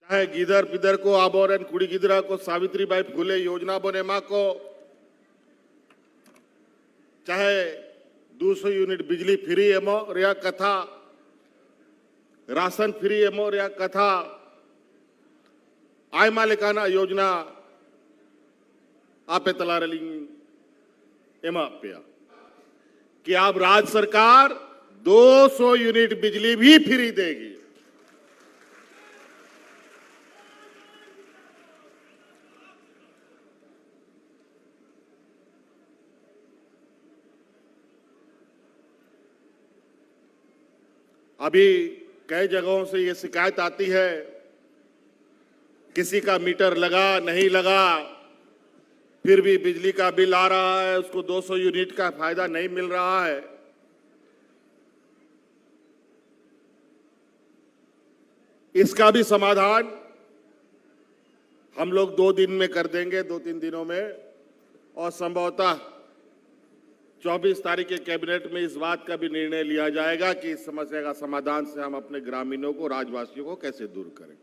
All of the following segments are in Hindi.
चाहे गिदर पिदर को आबोरन कुड़ी गिदरा को सावित्रीबाई फुले योजना बने माँ को, चाहे 200 यूनिट बिजली फ्री एमो रिया कथा, राशन फ्री एमो रिया कथा, आयमा लेकाना योजना आपे तला रही एमा पे कि अब राज्य सरकार 200 यूनिट बिजली भी फ्री देगी। अभी कई जगहों से ये शिकायत आती है, किसी का मीटर लगा नहीं लगा फिर भी बिजली का बिल आ रहा है, उसको 200 यूनिट का फायदा नहीं मिल रहा है। इसका भी समाधान हम लोग 2 दिन में कर देंगे, 2-3 दिनों में, और संभवतः 24 तारीख के कैबिनेट में इस बात का भी निर्णय लिया जाएगा कि इस समस्या का समाधान से हम अपने ग्रामीणों को, राज्यवासियों को कैसे दूर करें।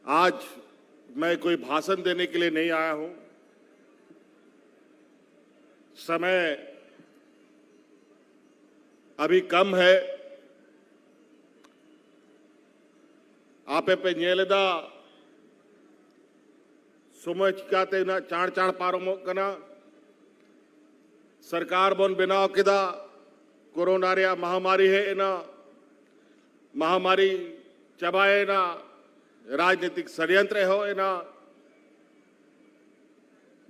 आज मैं कोई भाषण देने के लिए नहीं आया हूं, समय अभी कम है। आपे पे न्येलदा समय चिकाते ना चाण चाण पारो कना सरकार बन बनाव किदा कोरोना रिया महामारी है एना महामारी चबाए ना राजनीतिक षड्यंत्र हो एना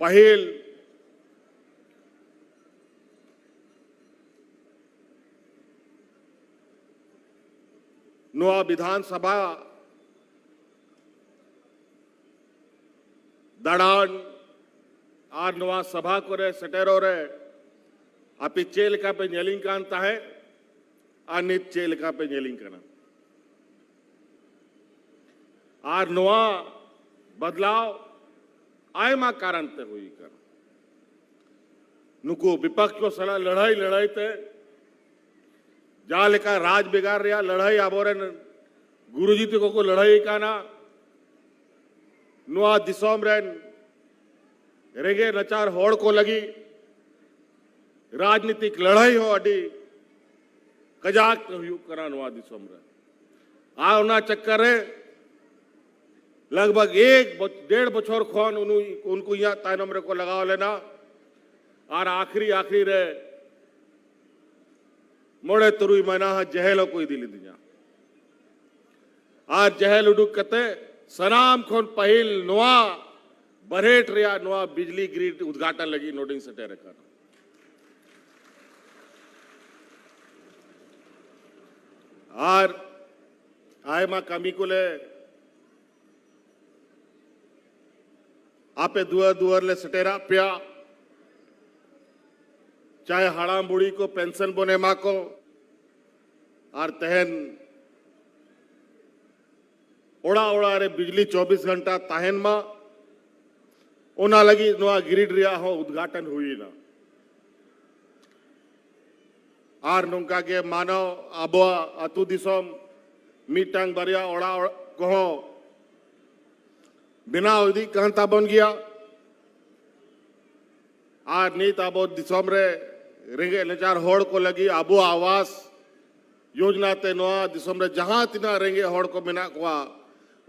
पहिल नुआ विधानसभा दड़ान आर नुआ सभा को रे सटेरो रे अपि चेल का पे नेलिंग कांता है अनित चेल का पे नेलिंग करना आर नुआ बदलाव आयमा कारण ते हुई कर नुको विपक्ष को सला लड़ाई ते जाल का राज बिगाड़ रहा लड़ाई आबोरे गुरुजी ते को लड़ाई का ना नुआ दिसोम रेन रेगे नचार होड़ को लगी राजनीतिक लड़ाई हो अडी कजाक करा नुआ दिसोम रे आ उना चक्कर है लगभग 1-1.5 बछर खोन उनको यहाँ तायनम रे को लगाव लेना और आखिरी रे मोड़े तुरुई मना जहेलो कोई दिली दिया आज जहेल उडुक कते सनाम खोन पहिल नुआ बरेट रिया नुआ बिजली ग्रिड उद्घाटन लगी नोटिंग सटे रखा और आय मा कमी को ले आपे दुआर ले सटेरा पिया चाहे हड़ाम बुढ़ी को पेंशन बोने माँ को और तहन ओड़ा रे बिजली 24 घंटा तहन माँ ओना लगी नुआ ग्रिड रिया हो उद्घाटन हुई ना आर नुका के मानव आबो अतु दिसोम मीटांग बरिया ओड़ा कहो बिना अवधि कहता बन गया आर नीत आबो दिसोम रे रेंगे नचार होड़ को लगी आबो आवास योजना ते नुआ दिसोम रे जहां तिना रेंगे होड़ को बिना कुआ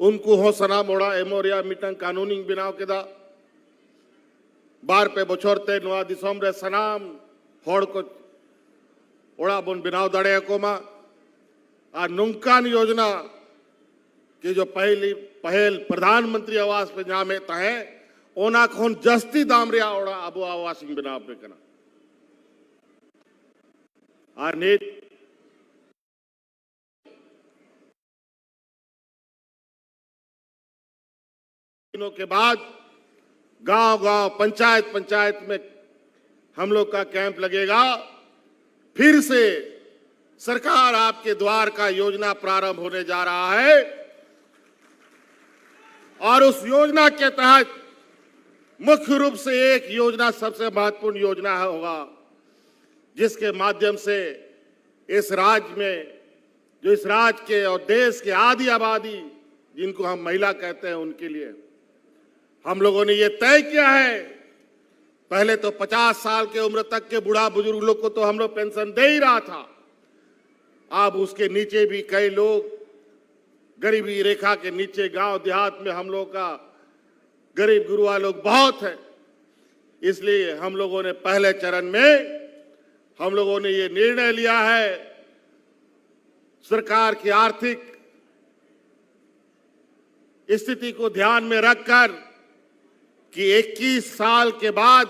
उनको हो सना मोड़ा एमोरिया मीटंग कानूनी बिनाव केदा बार पे बछोरते नुआ दिसोम रे सनाम होड़ को ओड़ा बन बिनाव दड़े को मा आ नुंकान योजना कि जो पहल प्रधानमंत्री आवास पे जहां में तहे ओना खोन जस्ती दाम रिया ओड़ा अबो आवास बिनाव पे करना और नीत दिनों के बाद गांव पंचायत में हम लोग का कैंप लगेगा। फिर से सरकार आपके द्वार का योजना प्रारंभ होने जा रहा है और उस योजना के तहत मुख्य रूप से एक योजना सबसे महत्वपूर्ण योजना होगा जिसके माध्यम से इस राज्य में जो इस राज्य के और देश के आधी आबादी जिनको हम महिला कहते हैं उनके लिए हम लोगों ने ये तय किया है। पहले तो 50 साल के उम्र तक के बूढ़ा बुजुर्ग लोग को तो हम लोग पेंशन दे ही रहा था। अब उसके नीचे भी कई लोग गरीबी रेखा के नीचे गांव देहात में हम लोग का गरीब गुरुआ लोग बहुत है। इसलिए हम लोगों ने पहले चरण में हम लोगों ने ये निर्णय लिया है सरकार की आर्थिक स्थिति को ध्यान में रखकर कि 21 साल के बाद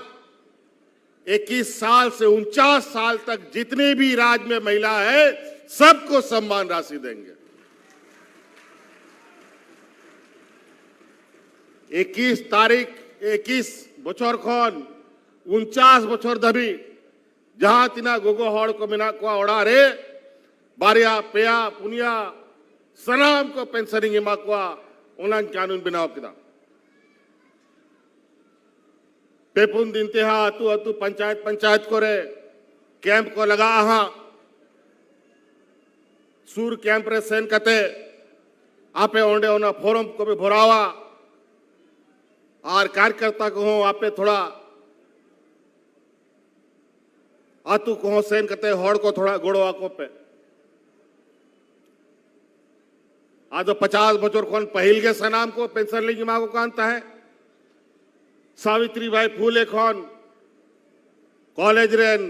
21 साल से 49 साल तक जितने भी राज्य में महिला है सबको सम्मान राशि देंगे। 21 बछर खन 49 बछर धबी जहां तिना गोगो हड़ को मिना को ओड़ा रे बारिया पेया पुनिया सनाम को पेंशनिंग एमा को उन्हें कानून बनाव किया। पेपुन दिन ते हा अतु अतु पंचायत को रे कैंप को लगा हा सूर कैंप रे सेन कते आपे ओंडे ओना फोरम को भी भरावा और कार्यकर्ता को हो आपे थोड़ा आतु को हो सेन कते हड़ को थोड़ा गोड़वा को पे आज 50 बछर खन पहिल के सनाम को पेंशन लेगी मांगो कांता है। सावित्रीबाई फूले खन कॉलेज रेन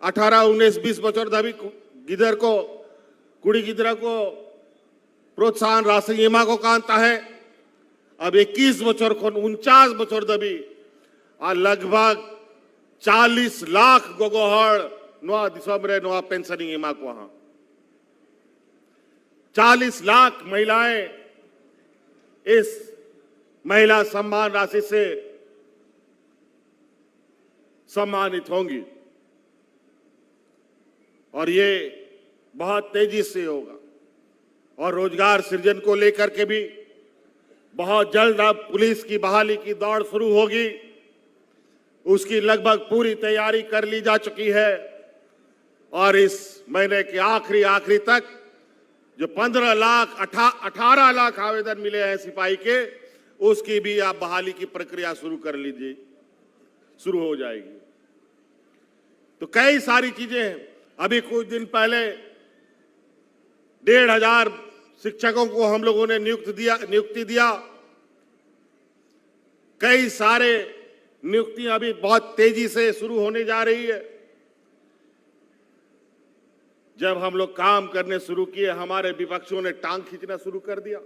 18, 19, 20 बछर धबी गिदर को कुड़ी गिदरा को प्रोत्साहन राशि एमा को कांता है। अब 21 बछर खन 49 बछर दबी आ लगभग 40 लाख गोगोहड़ नवा दिसंबर नवा पेंशनिंग एमा को हाँ 40 लाख महिलाएं इस महिला सम्मान राशि से सम्मानित होंगी और ये बहुत तेजी से होगा। और रोजगार सृजन को लेकर के भी बहुत जल्द अब पुलिस की बहाली की दौड़ शुरू होगी। उसकी लगभग पूरी तैयारी कर ली जा चुकी है और इस महीने के आखिरी तक जो 15 लाख 18 लाख आवेदन मिले हैं सिपाही के उसकी भी आप बहाली की प्रक्रिया शुरू कर लीजिए, शुरू हो जाएगी। तो कई सारी चीजें हैं। अभी कुछ दिन पहले 1,500 शिक्षकों को हम लोगों ने नियुक्ति दिया। कई सारे नियुक्तियां अभी बहुत तेजी से शुरू होने जा रही है। जब हम लोग काम करने शुरू किए हमारे विपक्षियों ने टांग खींचना शुरू कर दिया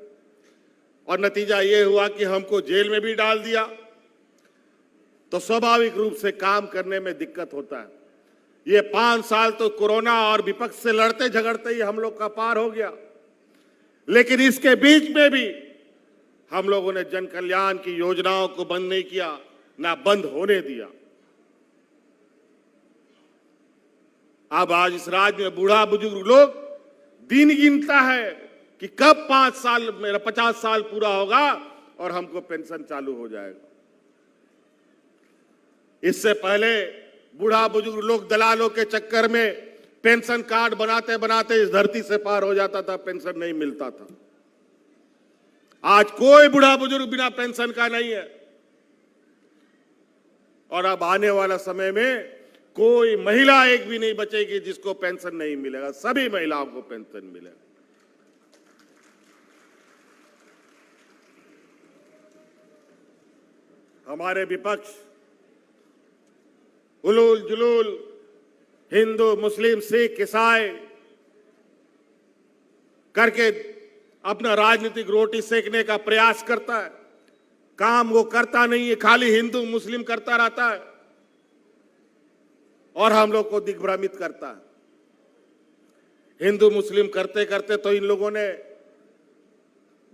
और नतीजा ये हुआ कि हमको जेल में भी डाल दिया। तो स्वाभाविक रूप से काम करने में दिक्कत होता है। ये 5 साल तो कोरोना और विपक्ष से लड़ते झगड़ते ही हम लोग का पार हो गया, लेकिन इसके बीच में भी हम लोगों ने जन कल्याण की योजनाओं को बंद नहीं किया, ना बंद होने दिया। अब आज इस राज्य में बूढ़ा बुजुर्ग लोग दिन गिनता है कि कब 5 साल मेरा 50 साल पूरा होगा और हमको पेंशन चालू हो जाएगा। इससे पहले बूढ़ा बुजुर्ग लोग दलालों के चक्कर में पेंशन कार्ड बनाते बनाते इस धरती से पार हो जाता था, पेंशन नहीं मिलता था। आज कोई बूढ़ा बुजुर्ग बिना पेंशन का नहीं है और अब आने वाला समय में कोई महिला एक भी नहीं बचेगी जिसको पेंशन नहीं मिलेगा, सभी महिलाओं को पेंशन मिलेगा। हमारे विपक्ष उलूल जुलूल हिंदू मुस्लिम सिख ईसाई करके अपना राजनीतिक रोटी सेकने का प्रयास करता है। काम वो करता नहीं है, खाली हिंदू मुस्लिम करता रहता है और हम लोग को दिग्भ्रमित करता है। हिंदू मुस्लिम करते करते तो इन लोगों ने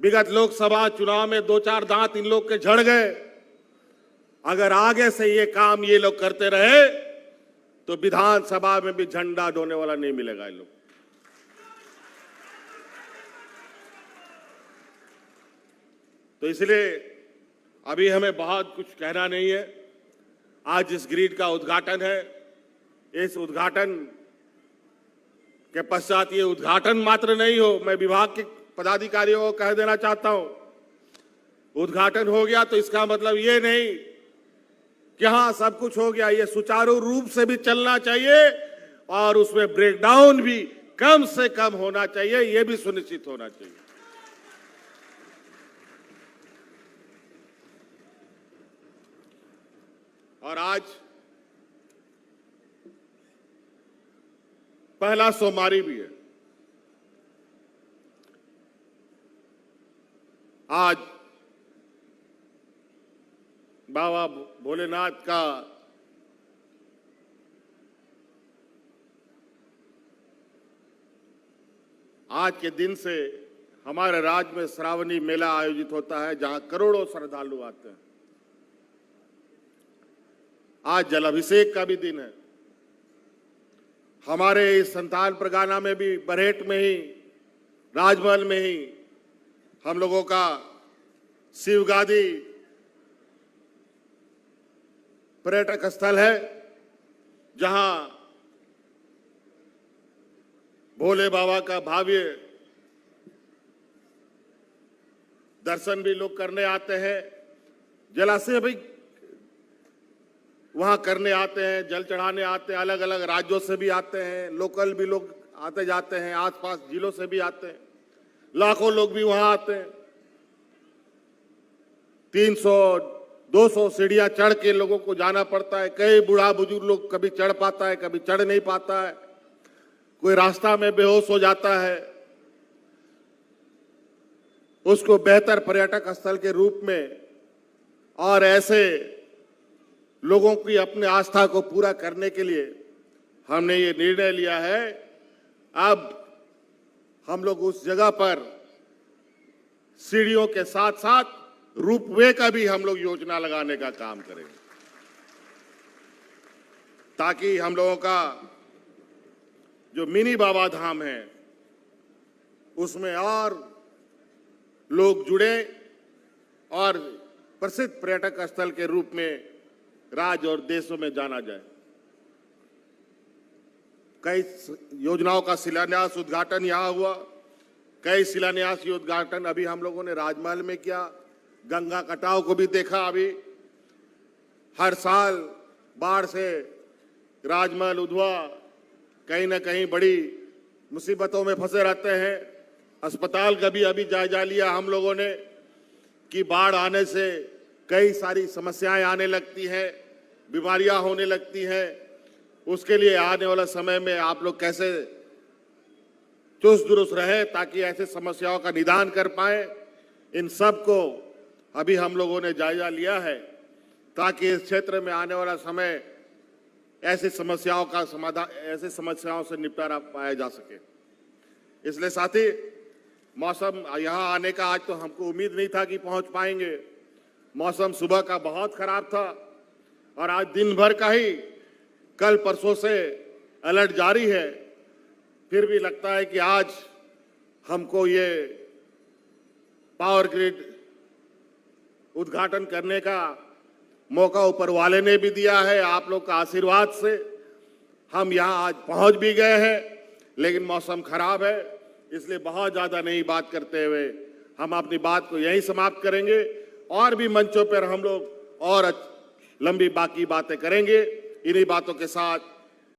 विगत लोकसभा चुनाव में 2-4 दांत इन लोग के झड़ गए। अगर आगे से ये काम ये लोग करते रहे तो विधानसभा में भी झंडा ढोने वाला नहीं मिलेगा इन लोग। तो इसलिए अभी हमें बहुत कुछ कहना नहीं है। आज इस ग्रिड का उद्घाटन है, इस उद्घाटन के पश्चात ये उद्घाटन मात्र नहीं हो। मैं विभाग के पदाधिकारियों को कह देना चाहता हूं, उद्घाटन हो गया तो इसका मतलब ये नहीं कि हाँ सब कुछ हो गया। ये सुचारू रूप से भी चलना चाहिए और उसमें ब्रेकडाउन भी कम से कम होना चाहिए, ये भी सुनिश्चित होना चाहिए। और आज पहला सोमवारी भी है। आज बाबा भोलेनाथ का आज के दिन से हमारे राज्य में श्रावणी मेला आयोजित होता है, जहां करोड़ों श्रद्धालु आते हैं। आज जलाभिषेक का भी दिन है। हमारे इस संतान परगना में भी बरहेट में ही, राजमहल में ही हम लोगों का शिवगादी पर्यटक स्थल है, जहां भोले बाबा का भव्य दर्शन भी लोग करने आते हैं। जलाशय भी वहां करने आते हैं, जल चढ़ाने आते हैं। अलग अलग राज्यों से भी आते हैं, लोकल भी लोग आते जाते हैं, आसपास जिलों से भी आते हैं। लाखों लोग भी वहां आते हैं। 300-200 सीढ़ियां चढ़ के लोगों को जाना पड़ता है। कई बूढ़ा बुजुर्ग लोग कभी चढ़ पाता है, कभी चढ़ नहीं पाता है, कोई रास्ता में बेहोश हो जाता है। उसको बेहतर पर्यटक स्थल के रूप में और ऐसे लोगों की अपने आस्था को पूरा करने के लिए हमने ये निर्णय लिया है। अब हम लोग उस जगह पर सीढ़ियों के साथ साथ रोपवे का भी हम लोग योजना लगाने का काम करेंगे, ताकि हम लोगों का जो मिनी बाबा धाम है उसमें और लोग जुड़े और प्रसिद्ध पर्यटक स्थल के रूप में राज्य और देशों में जाना जाए। कई योजनाओं का शिलान्यास उद्घाटन यहां हुआ। कई शिलान्यास उद्घाटन अभी हम लोगों ने राजमहल में किया। गंगा कटाव को भी देखा। अभी हर साल बाढ़ से राजमहल उधवा कहीं ना कहीं बड़ी मुसीबतों में फंसे रहते हैं। अस्पताल का भी अभी जायजा लिया हम लोगों ने कि बाढ़ आने से कई सारी समस्याएं आने लगती हैं, बीमारियां होने लगती हैं। उसके लिए आने वाला समय में आप लोग कैसे चुस्त दुरुस्त रहे ताकि ऐसे समस्याओं का निदान कर पाए, इन सब को अभी हम लोगों ने जायजा लिया है, ताकि इस क्षेत्र में आने वाला समय ऐसी समस्याओं का समाधान, ऐसे समस्याओं से निपटारा पाया जा सके। इसलिए साथी, मौसम यहाँ आने का आज तो हमको उम्मीद नहीं था कि पहुंच पाएंगे। मौसम सुबह का बहुत खराब था और आज दिन भर का ही कल परसों से अलर्ट जारी है। फिर भी लगता है कि आज हमको ये पावर ग्रिड उद्घाटन करने का मौका ऊपर वाले ने भी दिया है। आप लोग का आशीर्वाद से हम यहाँ आज पहुँच भी गए हैं, लेकिन मौसम खराब है, इसलिए बहुत ज़्यादा नहीं बात करते हुए हम अपनी बात को यहीं समाप्त करेंगे। और भी मंचों पर हम लोग और लंबी बाकी बातें करेंगे। इन्हीं बातों के साथ